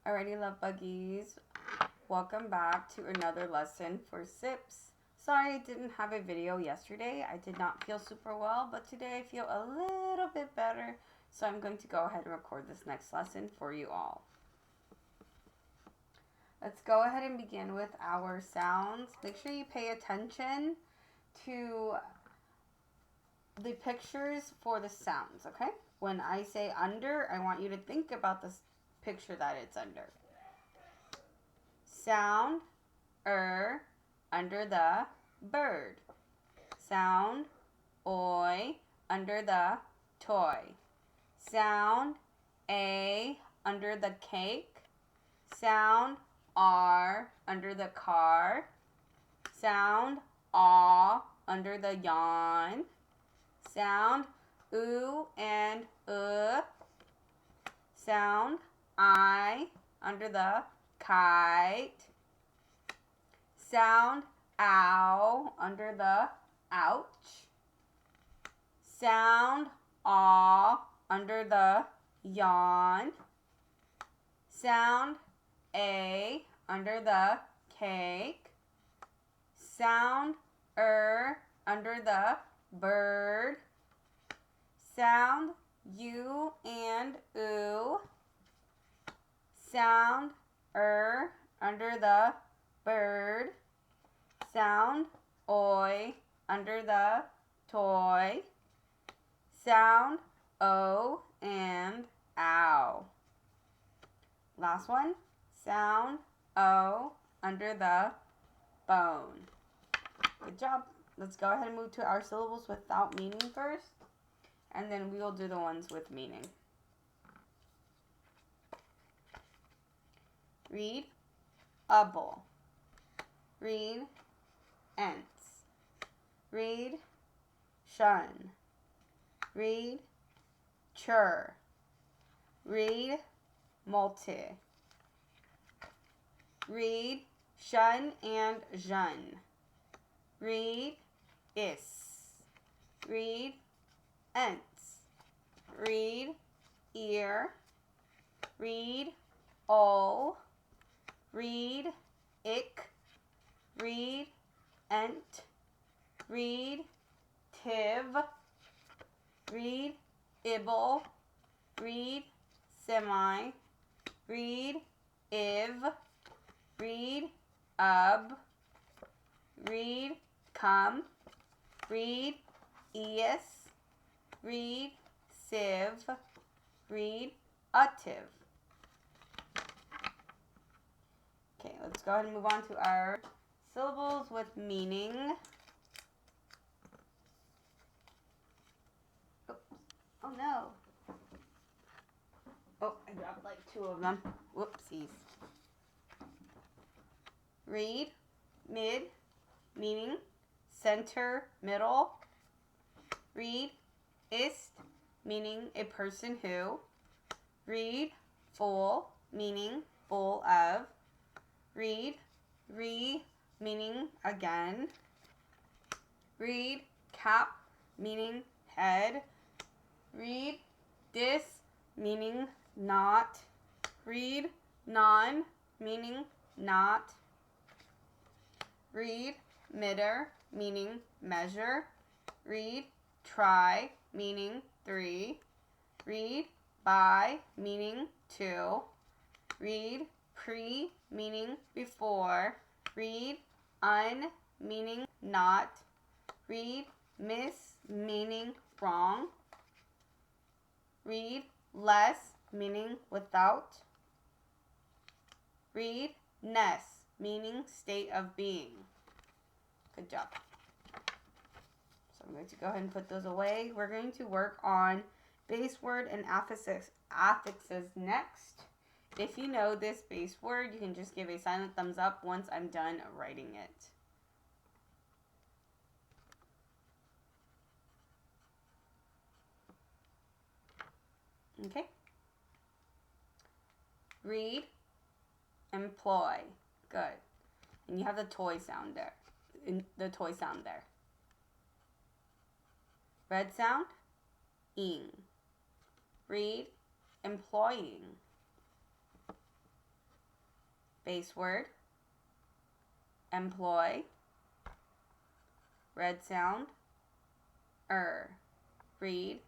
Alrighty, love buggies. Welcome back to another lesson for SIPPS. Sorry I didn't have a video yesterday. I did not feel super well, but today I feel a little bit better. So I'm going to go ahead and record this next lesson for you all. Let's go ahead and begin with our sounds. Make sure you pay attention to the pictures for the sounds, okay? When I say under, I want you to think about this picture that it's under. Sound, under the bird. Sound, oi, under the toy. Sound, a, under the cake. Sound, r, under the car. Sound, aw, under the yawn. Sound, oo and Sound, I, under the kite. Sound, ow, under the ouch. Sound, aw, under the yawn. Sound, a, under the cake. Sound, under the bird. Sound, u and oo. Sound, under the bird. Sound, oi, under the toy. Sound, o and ow. Last one. Sound, o, under the bone. Good job. Let's go ahead and move to our syllables without meaning first, and then we will do the ones with meaning. Read, able. Read, ents. Read, shun. Read, chur. Read, multi. Read, shun and jun. Read, is. Read, ents. Read, ear. Read, ol. Read, ick. Read, ent. Read, tiv. Read, ibble. Read, semi. Read, iv. Read, read, come. Read, eas. Read, sieve. Read, ativ. Okay, let's go ahead and move on to our syllables with meaning. Oops. Oh no. Oh, I grabbed like 2 of them. Whoopsies. Read, mid, meaning center, middle. Read, ist, meaning a person who. Read, full, meaning full of. Read, meaning again. Read, cap, meaning head. Read, dis, meaning not. Read, non, meaning not. Read, mitter, meaning measure. Read, try, meaning 3. Read, by, meaning 2. Read, pre, meaning before. Read, un, meaning not. Read, miss, meaning wrong. Read, less, meaning without. Read, ness, meaning state of being. Good job. So I'm going to go ahead and put those away. We're going to work on base word and affixes next. If you know this base word, you can just give a silent thumbs up once I'm done writing it. Okay. Read, employ. Good. And you have the toy sound there. Red sound, ing. Read, employing. Base word. Employ. Red sound. Read.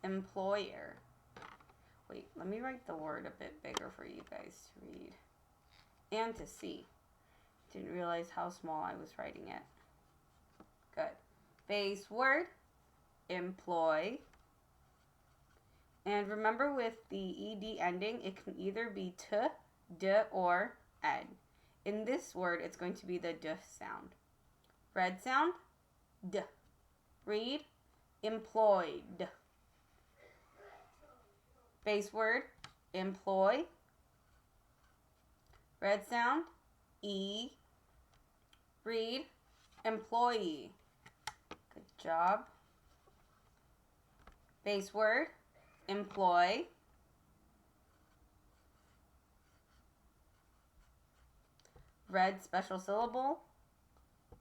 Employer. Wait, let me write the word a bit bigger for you guys to read and to see. Didn't realize how small I was writing it. Good. Base word. Employ. And remember, with the ed ending, it can either be t, d, or ed. In this word, it's going to be the d sound. Red sound, d. Read, employed. Base word, employ. Red sound, e. Read, employee. Good job. Base word, employ. Red special syllable,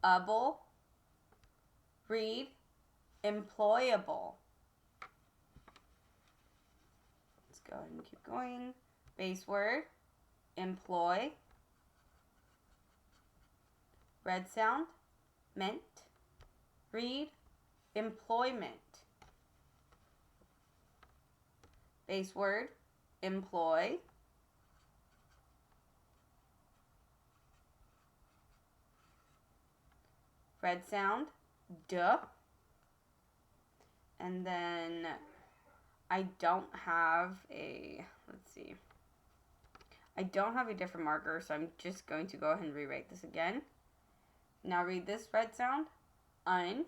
able. Read, employable. Let's go ahead and keep going. Base word, employ. Red sound, meant. Read, employment. Base word, employ. Red sound, duh. And then I don't have a, let's see. I don't have a different marker, so I'm just going to go ahead and rewrite this again. Now read this red sound, un,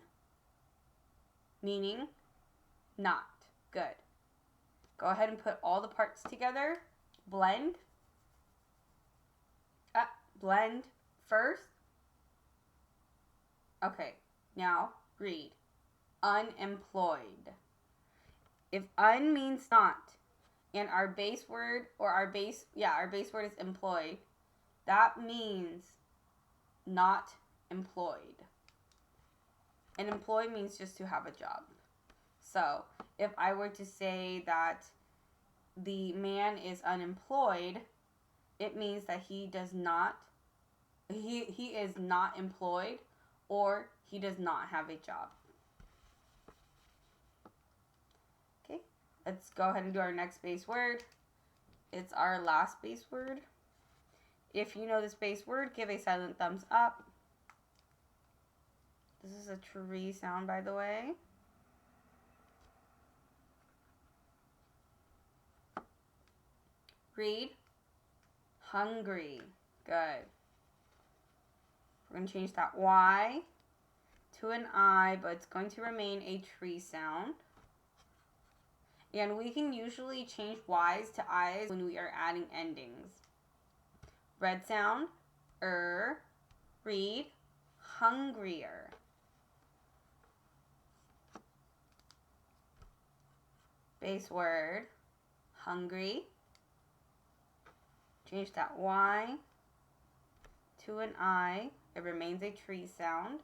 meaning not. Good. Go ahead and put all the parts together. Blend. Blend first. Okay, now read. Unemployed. If un means not, and our base word, or our base word is employed, that means not employed. And employ means just to have a job. So if I were to say that the man is unemployed, it means that he does not, he is not employed, or he does not have a job. Okay, let's go ahead and do our next base word. It's our last base word. If you know this base word, give a silent thumbs up. This is a tree sound, by the way. Read, hungry. Good. We're going to change that Y to an I, but it's going to remain a tree sound. And we can usually change Y's to I's when we are adding endings. Red sound, read, hungrier. Base word, hungry. Change that Y to an I. It remains a tree sound.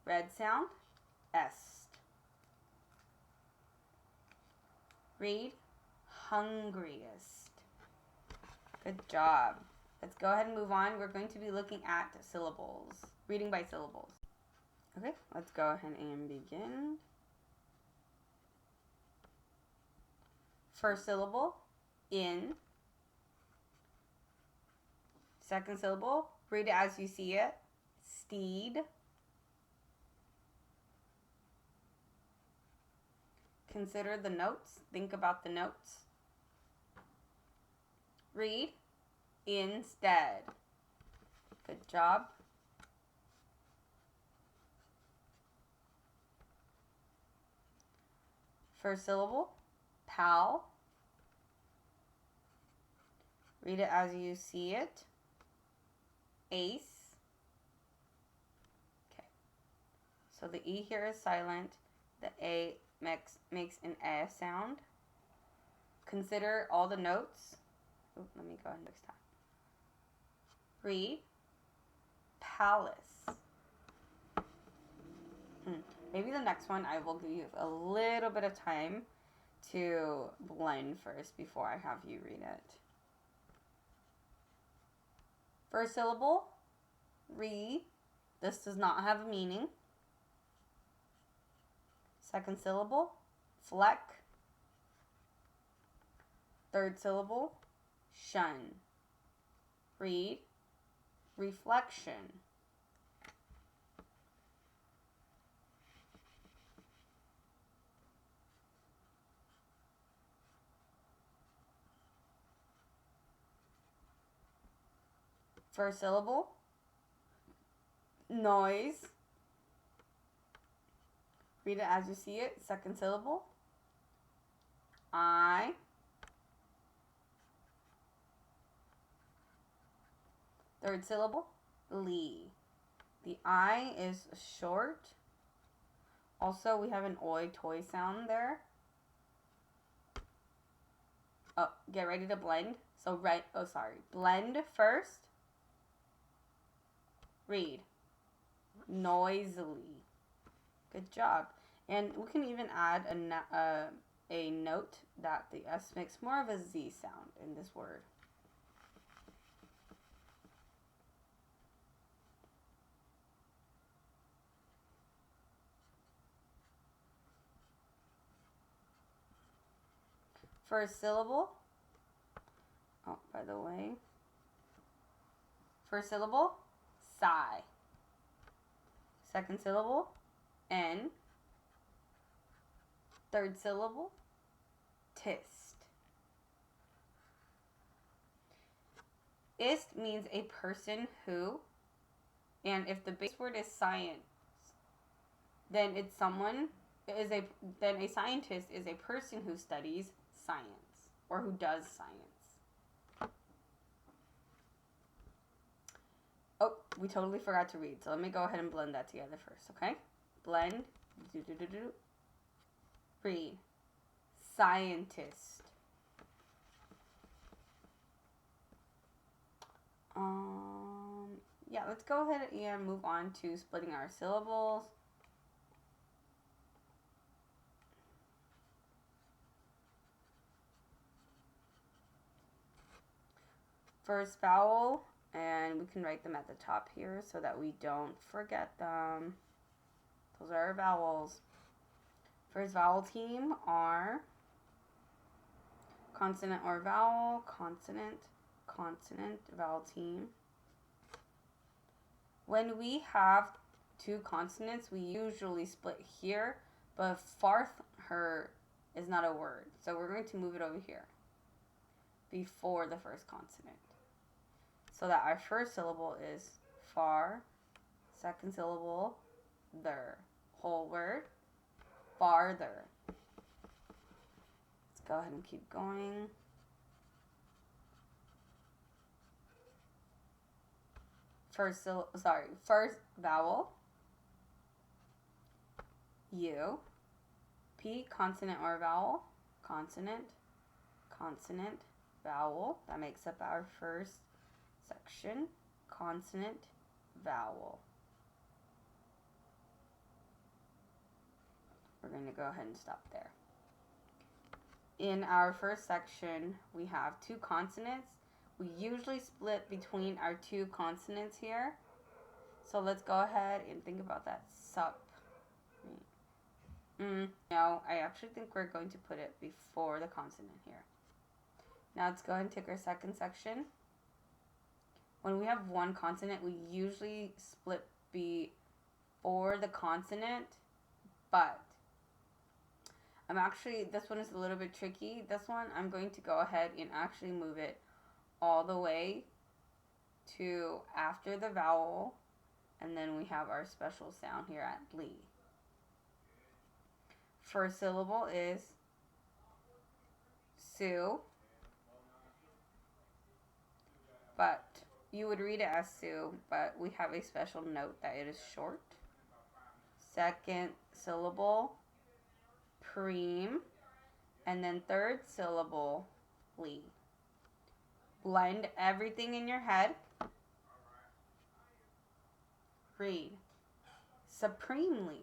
Red sound, est. Read, hungriest. Good job. Let's go ahead and move on. We're going to be looking at syllables. Reading by syllables. Okay, let's go ahead and begin. First syllable, in. Second syllable, read it as you see it. Steed. Consider the notes. Think about the notes. Read, instead. Good job. First syllable, pal. Read it as you see it. Ace. Okay. So the E here is silent. The A makes an A sound. Consider all the notes. Oh, let me go ahead next time. Read, palace. Maybe the next one I will give you a little bit of time to blend first before I have you read it. First syllable, re. This does not have a meaning. Second syllable, fleck. Third syllable, shun. Read, reflection. First syllable, noise. Read it as you see it. Second syllable, I. Third syllable, lee. The I is short. Also, we have an oi toy sound there. Oh, get ready to blend. So blend first. Read. Noisily. Good job. And we can even add a note that the S makes more of a Z sound in this word. First syllable. Oh, by the way. First syllable, sigh. Second syllable, N. Third syllable, tist. Ist means a person who, and if the base word is science, then a scientist is a person who studies science or who does science. Oh, we totally forgot to read. So let me go ahead and blend that together first, okay? Blend. Read. Scientist. Yeah, let's go ahead and move on to splitting our syllables. First vowel, and we can write them at the top here so that we don't forget them. Those are our vowels. First vowel team are consonant or vowel, consonant, consonant, vowel team. When we have two consonants, we usually split here, but farther is not a word. So we're going to move it over here before the first consonant. So that our first syllable is far, second syllable, there. Whole word, farther. Let's go ahead and keep going. First vowel, U. P, consonant or vowel, consonant, consonant, vowel. That makes up our first section, consonant, vowel. We're going to go ahead and stop there. In our first section, we have two consonants. We usually split between our two consonants here. So let's go ahead and think about that. Sup. No, I actually think we're going to put it before the consonant here. Now let's go ahead and take our second section. When we have one consonant, we usually split before the consonant, but this one is a little bit tricky. This one, I'm going to go ahead and actually move it all the way to after the vowel, and then we have our special sound here at Lee. First syllable is Sue, but you would read it as Sue, but we have a special note that it is short. Second syllable, Preem, and then third syllable, Lee. Blend everything in your head. Read. Supremely.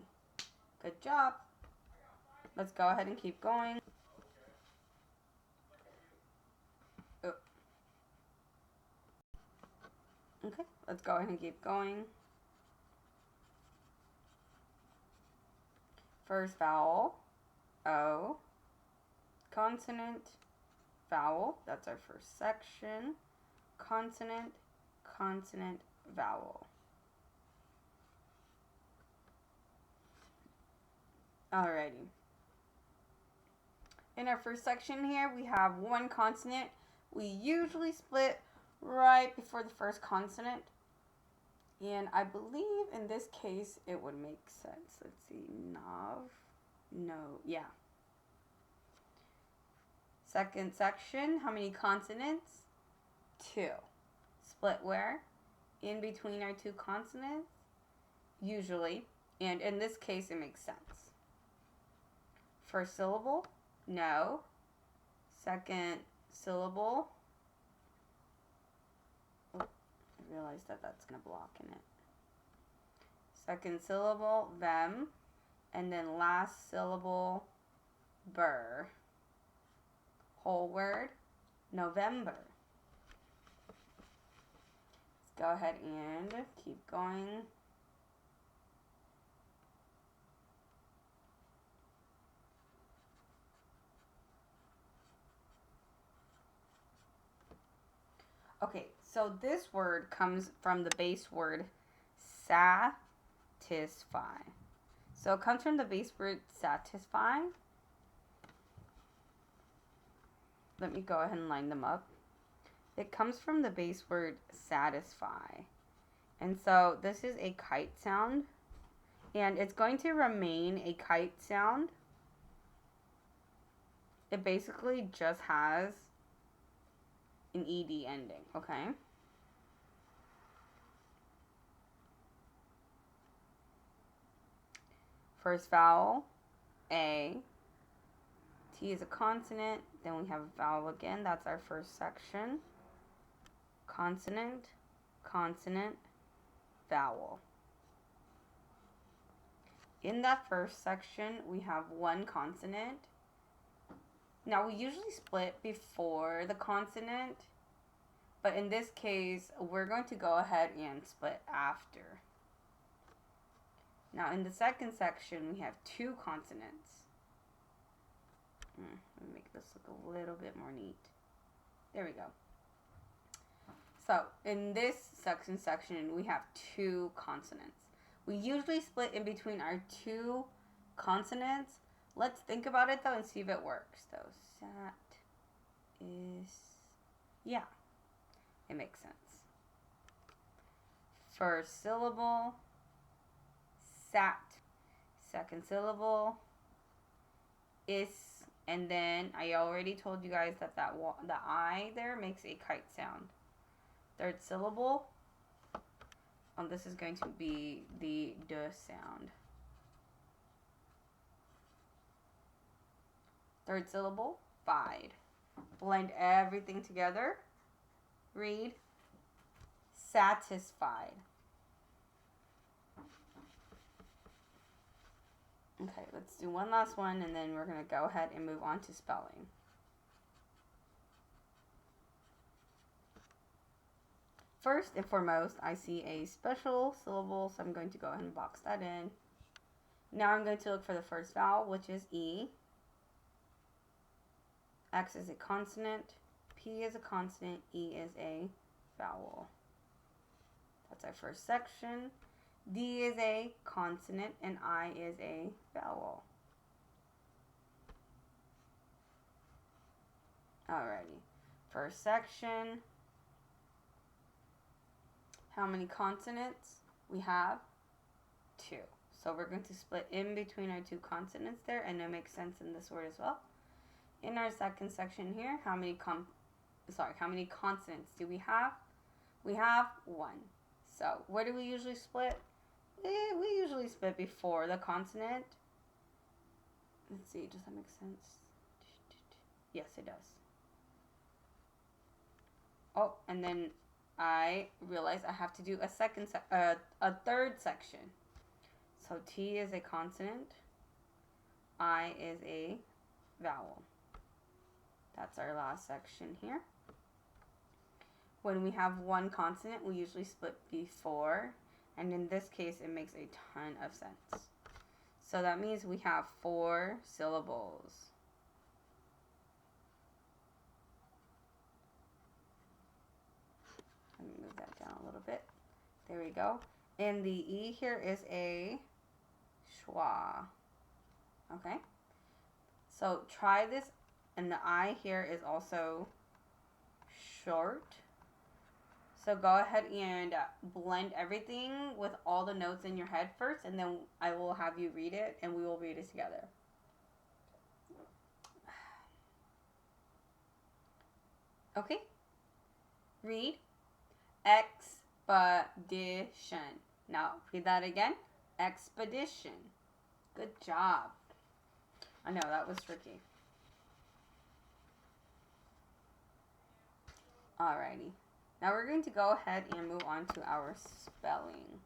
Good job. Let's go ahead and keep going. Let's go ahead and keep going. First vowel, O. Consonant, vowel. That's our first section. Consonant, consonant, vowel. Alrighty. In our first section here, we have one consonant. We usually split right before the first consonant. And I believe in this case, it would make sense. Let's see, nav, no, yeah. Second section, how many consonants? 2. Split where? In between our 2 consonants, usually. And in this case, it makes sense. First syllable, no. Second syllable, oh, I realized that that's going to block in it. Second syllable, them. And then last syllable, ber. Whole word, November. Let's go ahead and keep going. Okay, so this word comes from the base word satisfy. So it comes from the base word satisfy. Let me go ahead and line them up. It comes from the base word satisfy. And so this is a kite sound. And it's going to remain a kite sound. It basically just has an ED ending, okay? First vowel, A. T is a consonant. Then we have a vowel again. That's our first section. Consonant, consonant, vowel. In that first section, we have one consonant. Now, we usually split before the consonant, but in this case, we're going to go ahead and split after. Now, in the second section, we have 2 consonants. Let me make this look a little bit more neat. There we go. So, in this section, we have 2 consonants. We usually split in between our 2 consonants. Let's think about it, though, and see if it works. So, sat is, yeah, it makes sense. First syllable, sat. Second syllable, is. And then I already told you guys that the I there makes a kite sound. Third syllable, this is going to be the D sound. Third syllable, fide. Blend everything together. Read, satisfied. Okay, let's do one last one, and then we're going to go ahead and move on to spelling. First and foremost, I see a special syllable, so I'm going to go ahead and box that in. Now I'm going to look for the first vowel, which is E. X is a consonant, P is a consonant, E is a vowel. That's our first section. D is a consonant, and I is a vowel. Alrighty. First section. How many consonants? We have 2. So we're going to split in between our 2 consonants there, and it makes sense in this word as well. In our second section here, how many consonants do we have? We have 1. So where do we usually split? We usually split before the consonant. Let's see, does that make sense? Yes, it does. Oh, and then I realize I have to do a third section. So T is a consonant, I is a vowel. That's our last section here. when we have one consonant, we usually split before. And in this case, it makes a ton of sense. So that means we have 4 syllables. Let me move that down a little bit. There we go. And the E here is a schwa. Okay? So try this. And the I here is also short. So go ahead and blend everything with all the notes in your head first, and then I will have you read it, and we will read it together. Okay? Read. Expedition. Now, read that again. Expedition. Good job. I know, that was tricky. Alrighty. Now we're going to go ahead and move on to our spelling.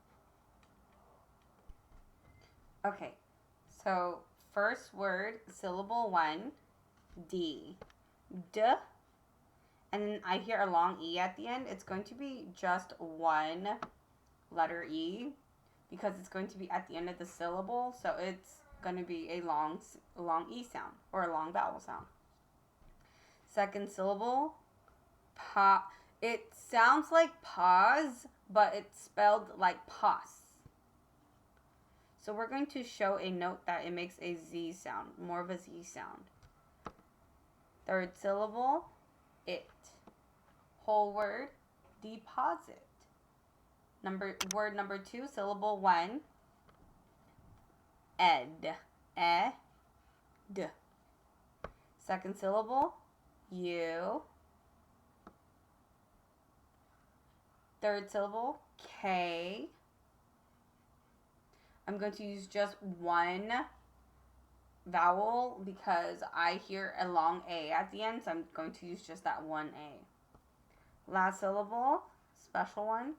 Okay, so first word, syllable 1, D. D. And then I hear a long E at the end. It's going to be just one letter E because it's going to be at the end of the syllable. So it's going to be a long E sound or a long vowel sound. Second syllable, pa. It sounds like pause, but it's spelled like pause. So we're going to show a note that it makes a Z sound, more of a Z sound. Third syllable, it. Whole word, deposit. Word number 2, syllable 1, ed. E-d. Second syllable, you. Third syllable, K. I'm going to use just one vowel because I hear a long A at the end, so I'm going to use just that one A. Last syllable, special one,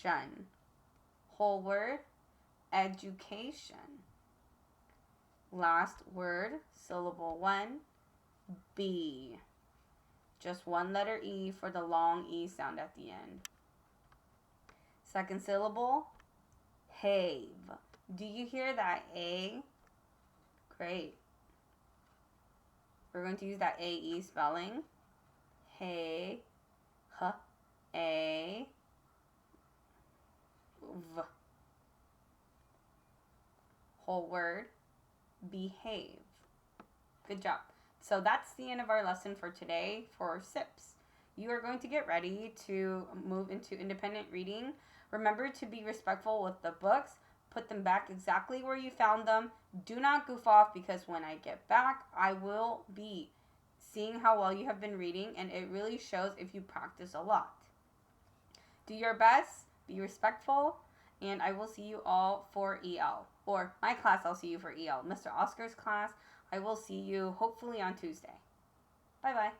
shun. Whole word, education. Last word, syllable 1, B. Just one letter E for the long E sound at the end. Second syllable, have. Do you hear that A? Great. We're going to use that A-E spelling. Hey, H, A, V. Whole word, behave. Good job. So that's the end of our lesson for today for SIPPS. You are going to get ready to move into independent reading. Remember to be respectful with the books. Put them back exactly where you found them. Do not goof off because when I get back, I will be seeing how well you have been reading, and it really shows if you practice a lot. Do your best, be respectful, and I will see you all for EL. Or my class, I'll see you for EL. Mr. Oscar's class, I will see you hopefully on Tuesday. Bye-bye.